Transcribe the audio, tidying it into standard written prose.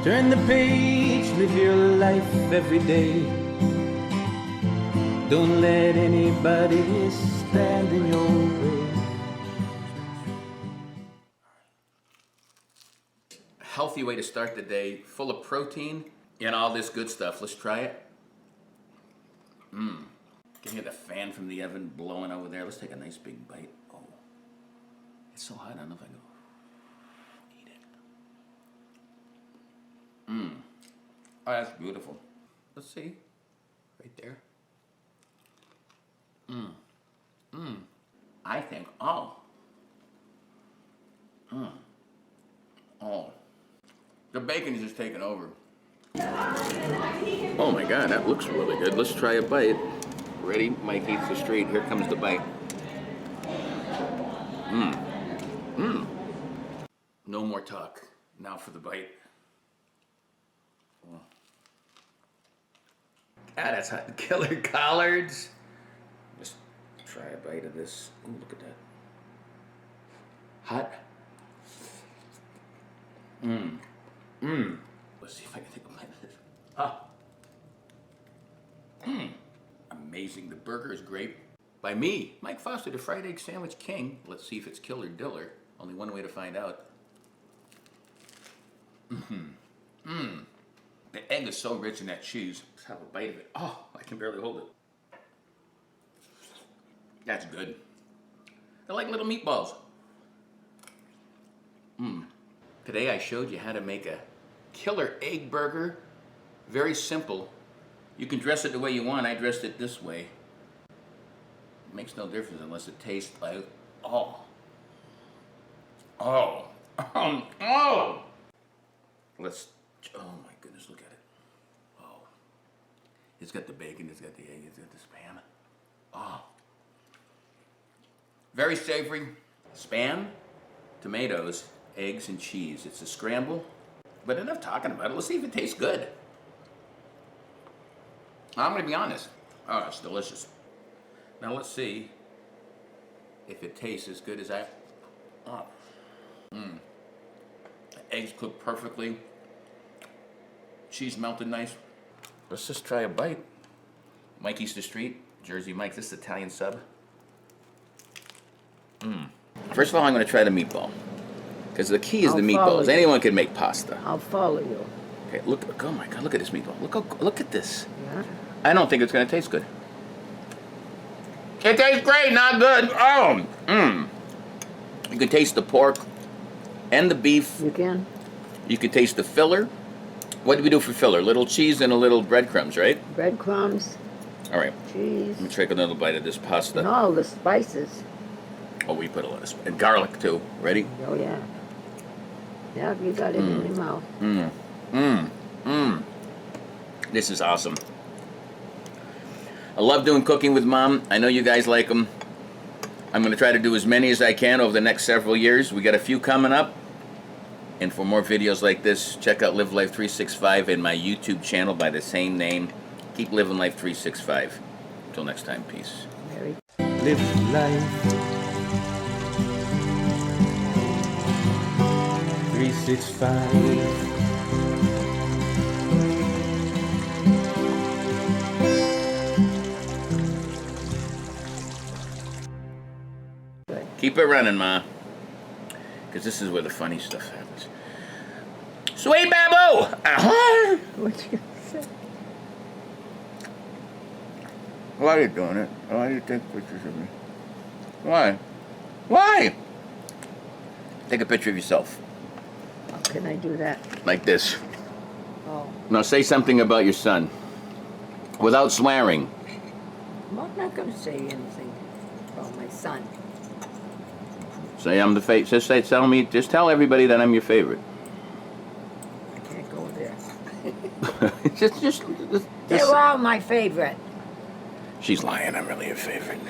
Turn the page, live your life every day. Don't let anybody stand in your way. Healthy way to start the day, full of protein and all this good stuff. Let's try it. Can you hear the fan from the oven blowing over there? Let's take a nice big bite. Oh, it's so hot, I don't know if I can eat it. Oh, that's beautiful. Let's see, right there. I think, oh, the bacon is just taking over. Oh my God, that looks really good. Let's try a bite. Ready? Mike eats the street. Here comes the bite. No more talk. Now for the bite. Oh. Ah, that's hot. Killer collards. Just try a bite of this. Ooh, look at that. Hot. Let's see if I can take a bite of this. Amazing. The burger is great. By me, Mike Foster, the fried egg sandwich king. Let's see if it's killer diller. Only one way to find out. The egg is so rich in that cheese. Let's have a bite of it. Oh, I can barely hold it. That's good. They're like little meatballs. Today I showed you how to make a killer egg burger. Very simple. You can dress it the way you want. I dressed it this way. It makes no difference unless it tastes like, Let's, oh my goodness, look at it. Oh. It's got the bacon, it's got the egg, it's got the spam. Oh. Very savory. Spam, tomatoes, eggs, and cheese. It's a scramble. But enough talking about it. Let's see if it tastes good. I'm going to be honest. Oh, it's delicious. Now let's see if it tastes as good as I... The eggs cooked perfectly. Cheese melted nice. Let's just try a bite. Mikey's the street. Jersey Mike. This is Italian sub. First of all, I'm going to try the meatball. Because the key is the meatballs. Anyone can make pasta. I'll follow you. Okay, look, oh my God, look at this meatball. Look at this. Yeah. I don't think it's going to taste good. It tastes great, not good. You can taste the pork and the beef. You can? You can taste the filler. What do we do for filler? Little cheese and a little breadcrumbs, right? Breadcrumbs, All right. cheese, Let me take another bite of this pasta. and all the spices. Oh, we put a lot of and garlic too. Ready? Oh, yeah. Yeah, you got it in your mouth. This is awesome. I love doing cooking with Mom. I know you guys like them. I'm going to try to do as many as I can over the next several years. We got a few coming up. And for more videos like this, check out Live Life 365 and my YouTube channel by the same name. Keep living life 365. Until next time, peace. Mary. Live life 365. Keep it running, Ma. Because this is where the funny stuff happens. Sweet Babu! What you say? Why are you doing it? Why do you take pictures of me? Why? Why? Take a picture of yourself. How can I do that? Like this. Oh, Now say something about your son. Without swearing. I'm not going to say anything about my son. Say I'm the favorite. Just tell everybody that I'm your favorite. I can't go there. just They're all my favorite. She's lying. I'm really your favorite.